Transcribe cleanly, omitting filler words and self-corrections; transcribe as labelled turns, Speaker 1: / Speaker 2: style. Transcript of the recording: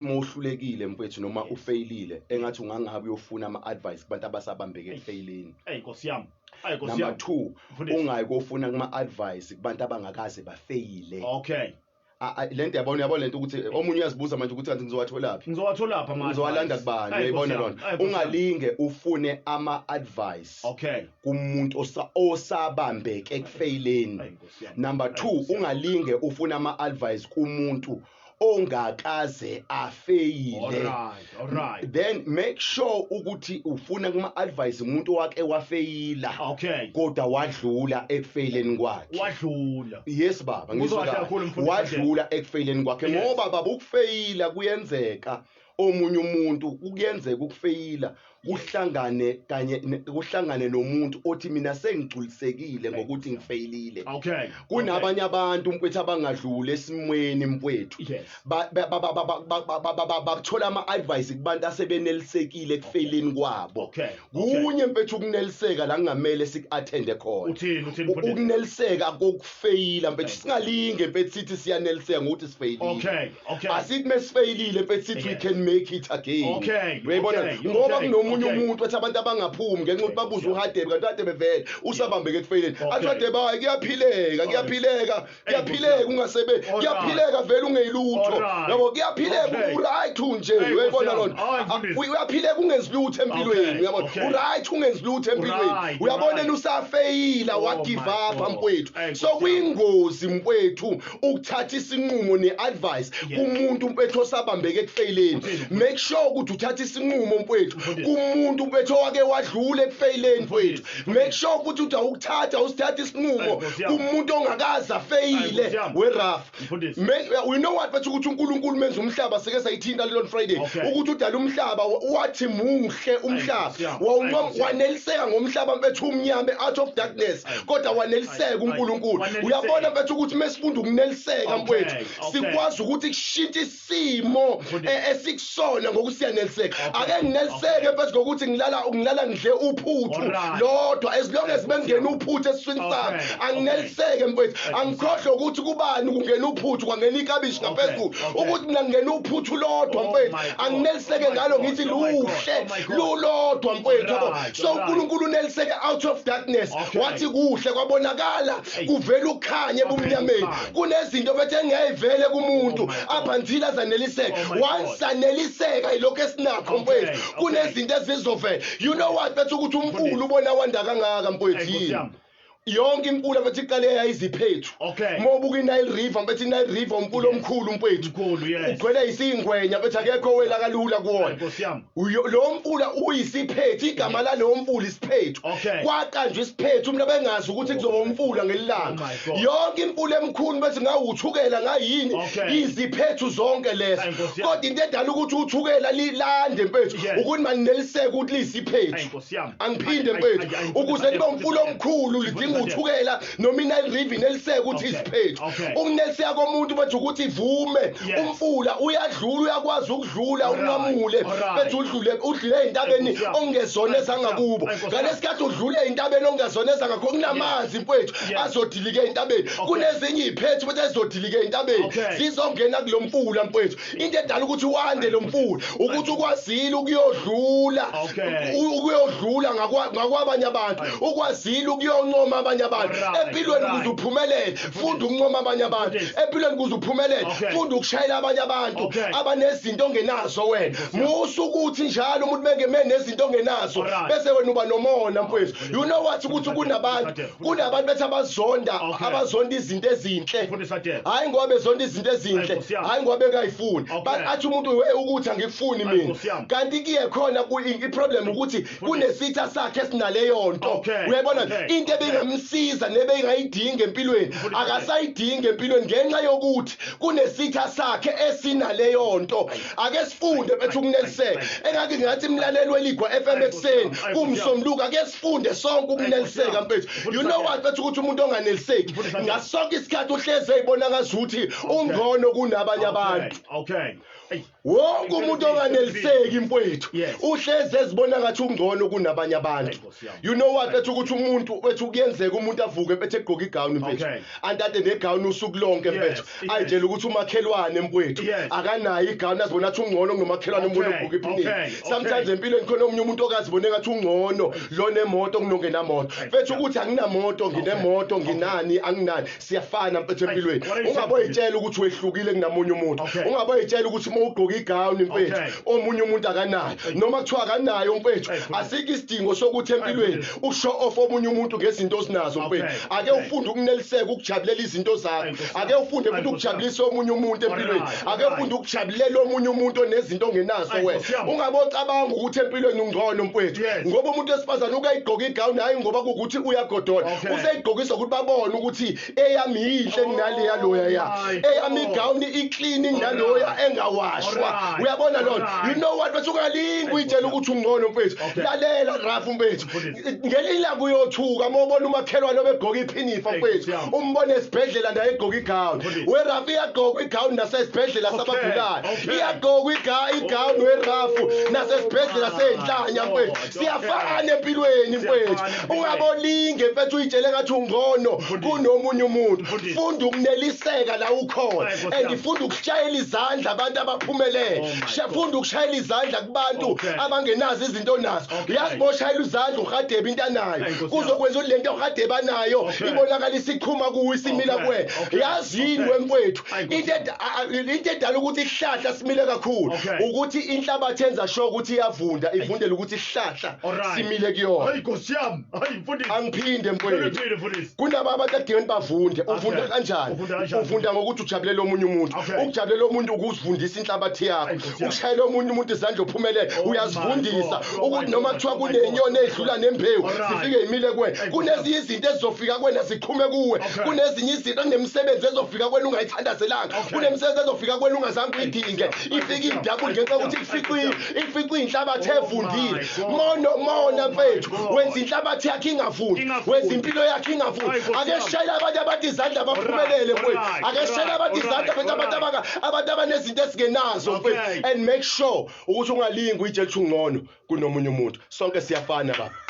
Speaker 1: mohlulekile mfethu noma ufailile engathi ungangabe uyofuna ama-advice kubantu abasabambeke ekufaileni.
Speaker 2: Nkosi yami.
Speaker 1: Number 2, ungayi kofuna kuma-advice kubantu abangakaze bafeyile.
Speaker 2: Okay.
Speaker 1: Lento yabona lento ukuthi omunye uyazibuza manje ukuthi kanti ngizowatholaphi
Speaker 2: manje
Speaker 1: ngizowalanda kubani uyayibona lona. Ungalinge ufune ama-advice kumuntu osabambeke ekufeyileni. Number 2, ungalinge ufuna ama-advice kumuntu ongakaze afeyile.
Speaker 2: Alright.
Speaker 1: Then make sure ukuthi ufuna kuma-advice umuntu wake wafeyila kodwa wadlula ekufeyileni kwakhe. Yes baba, wadlula ekufeyileni kwakhe ngoba baba ukufeyila kuyenzeka omunye umuntu ukuyenzeka ukufeyila kuhlangane nomuntu othi mina sengigculisekile ngokuthi ngifeyilile. Kunabanye abantu mfethu abangadlula esimweni mfethu bakuthola ama-advice kubantu asebenelisekile ekufeyileni kwabo. Kunye mfethu ukuneliseka la kungamele sik-attende khona. Ukuneliseka kokufeyila mfethu singalinge mfethu sithi siyaneliseka ngokuthi sifeyilile. Asithi mesifeyilile mfethu sithi we can make it again. Uyayibona ngoba kunomunye umuntu ethi abantu abangaphumi ngenxa ukuthi babuza uHadebe kanti uHadebe vele usabambeke ekufeyileni. Athi uHadebe hayi kuyaphileka kuyaphileka vele ungeyilutho. Yabo kuyaphileka uright nje uyayibona lona. Uyaphileka ungenzi lutho empilweni uyabona. Uright ungenzi lutho empilweni. Uyabona usafeyila wagive up mfowethu. So kuyingozi mfowethu ukuthatha isinqumo neadvice kumuntu mfowethu osabambeke ekufeyileni. Make sure ukuthi uthatha isinqumo mfowethu kumuntu mfowethu owake wadlula ekufeyileni mfowethu. Make sure ukuthi usithatha isinqumo kumuntu ongakaze afeyile weraf. We know what mfowethu ukuthi uNkulunkulu menza umhlaba sike sayithinta lelo Friday ukuthi udala umhlaba wathi muhle umhlaba. Waneliseka ngomhlaba mfowethu umnyama out of darkness kodwa waneliseka uNkulunkulu. Uyabona mfowethu ukuthi mesifunda ukuneliseka mfowethu sikwazi ukuthi kushintshe isimo esikusona ngokusiyaneliseka. Ake ngineliseke mfowethu ngokuthi ngilala ngidle uphuthu lodwa as long as bengena uphuthu esiswini sami angineliseke mfowethu. Angikhohle ukuthi kubani kungena uphuthu kwangena ikabishi ngaphezulu ukuthi mina ngingena uphuthu lodwa mfowethu angineliseke ngalo ngithi luhle lulodwa mfowethu. So uNkulunkulu uneliseke out of darkness wathi kuhle kwabonakala kuvela ukukhanya ebumnyameni. Kunezinto mfowethu engiyayivele kumuntu until azaneliseka. Once aneliseka ilokho esinakho mfowethu kunezinto ezizovela. You know what mfowethu ukuthi umfulu ubona wanda kangaka mfowethu yini yonke imfula mfethu iqale yayiziphethu. Mobuka iNile River mfethu iNile River umfula omkhulu mfethu ugcwele isingwenya mfethu akekho wela kalula kuwona. Lo mfula uyisiphethu igama lalo mfula isiphethu. Kwaqanjwa isiphethu mina bengazi ukuthi kuzoba umfula ngelilanga. Yonke imfula emkhulu mfethu ngawuthukela ngayini iziphethu zonke lezo. Kodwa into edala ukuthi uthukela lilande mfethu ukuthi manineliseke ukuthi lisiphethu. Angiphinde mfethu ukuze libe umfula omkhulu lidinga uthukela noma iNile River neliseke ukuthi isiphethu. Ukuneliseka komuntu bathi ukuthi ivume umfula uyadlula uyakwazi ukudlula unqamule bethi udlule eintabeni ongezona ezangakubo. Ngalesikhathi udlule eintabeni ongezona ezangakho kunamanzi mfethu azodilika eintabeni. Kunezinye iziphethu futhi ezodilika eintabeni zizongena kulomfula mfethu. Into edala ukuthi wande lo mfula ukuthi ukwazile ukuyodlula ngakwabanye abantu. Ukwazile ukuyoncoma abanye abantu empilweni ukuze uphumelele. Funda ukuncoma abanye abantu empilweni ukuze uphumelele. Funda ukushayela abanye abantu abanezinto ongenazo wena. Musu ukuthi njalo umuntu bengeme nezinto ongenazo bese wena uba nomona mfethu. You know what ukuthi kunabantu bethi abazonda izinto ezinhle. Hayi ngoba bezonda izinto ezinhle, hayi ngoba bekayifuni. Bathi umuntu ukuthi angifuni mina. Kanti kuye khona iproblem ukuthi kunesitha sakhe esinaleyo nto. Uyabona into ebingamsiza nebengayidinga empilweni akasayidinga empilweni ngenxa yokuthi kunesitha sakhe esinaleyo nto. Ake sifunde bethu ukuneliseka. Engake ngathi imlaleli weligwa FM ekseni kumsomluka ake sifunde sonke ukuneliseka mfethu. You know what bethu ukuthi umuntu onganeliseki ngasonke isikhathi uhleze eyibona ngazuthi ungcono kunabanye abantu. wonke umuntu onganeliseki mfowethu
Speaker 2: Yes.
Speaker 1: uhleze ezibona ngathi ungcono kunabanye abantu. You know what bethu ukuthi umuntu wethu kuyenzeka umuntu avuke bethe egqoka igown mfowethu
Speaker 2: Okay.
Speaker 1: andade negown usuku lonke mfowethu
Speaker 2: Yes.
Speaker 1: ayitshela ukuthi umakhelwane mfowethu
Speaker 2: Yes.
Speaker 1: akanayo igown azibona athi ungcono kunomakhelwane umuntu
Speaker 2: Okay.
Speaker 1: ogqoka iphinini.
Speaker 2: Okay.
Speaker 1: Sometimes empilweni khona omunye umuntu okazibone ngathi ungcono lo nemoto kunongena moto mfowethu ukuthi anginamoto nginemoto nginani anginani siyafana mfowethu empilweni ungaboyitshela ukuthi wehlukile kunamunye umuntu ungaboyitshela ukuthi uma ugqoka igown mfowethu omunye umuntu akanayo noma kuthiwa akanayo mfowethu asike isidingo sokuthi empilweni ushow off omunye umuntu ngezinto osinazo mfowethu ake ufunde ukuneliseka ukujabulela izinto zakho ake ufunde futhi ukujabulisa omunye umuntu empilweni ake ufunde ukujabulela omunye umuntu onezinto ongenazo wena ungabocabanga ukuthi empilweni ungcono mfowethu ngoba umuntu wesifazane ukayigqoka igown hayi ngoba ukuthi uyagodola usayigqokisa ukuthi babone ukuthi eyami yihle kunaleya loya ya eyami igown iclean kunaloya engawashwa uyabona lo you know what bethu ungalingi uyitshela ukuthi ungcono mfethu lalela rafu mfethu ngelila kuyothuka uma ubona umakhelwane obegqoka iphinifa mfethu umbone esibhedlela naye egqoka igown werafu iyagqoka igown nasesibhedlela sabagulayo iyagqoka igown werafu nasesibhedlela seyinhlanya mfethu siyafana empilweni mfethu ungabolinge mfethu uyitshele ngathi ungcono kunomunye umuntu funda ukuneliseka la ukhona and funda ukushayela izandla abantu abaphumelele funda ukushayela izandla kubantu abangenazo izinto nazo uyazi boshayela izandla uhadeba into anayo kuzokwenza ukuthi lento uhadeba nayo ibonakalisa iqhuma kuwe isimila kuwena yazini wemfethu into edala ukuthi isihlahla simile kakhulu ukuthi inhlabathi enza sure ukuthi iyavunda ivundela ukuthi isihlahla simile kuyona
Speaker 2: hayi Nkosi yami hayi mfundisi
Speaker 1: angiphinde mfowethu kunaba abantu adingeni bavunde uvunda kanjani uvunda ngokuthi ujabulela omunye umuntu ukujabulela umuntu ukuzivundisa inhlabathi yakho ukushayela omunye umuntu izandla ophumelele uyazivundisa ukuthi noma kuthiwa kunenyoni edlula nembewu sifike imile kuwena kunezinye izinto ezizofika kuwena ziqhume kuwe kunezinye izinto nemisebenzi ezofika kuwena ungayithandazelanga kunemisebenzi ezofika kuwena ungazange uyidinge ifike indabula ngenxa ukuthi ifiqwe inhlabathi evundile mona mfethu wenza inhlabathi yakhe ingavundi wenza impilo yakhe ingavundi ake sishayela abantu abathi izandla baphumelele mfethu ake sishayela abantu izandla mfethu abantu abanezinto esingenazo mfethu and make sure ukuthi ungalingi uyitshela ukuthi ungcono kunomunye umuntu sonke siyafana baba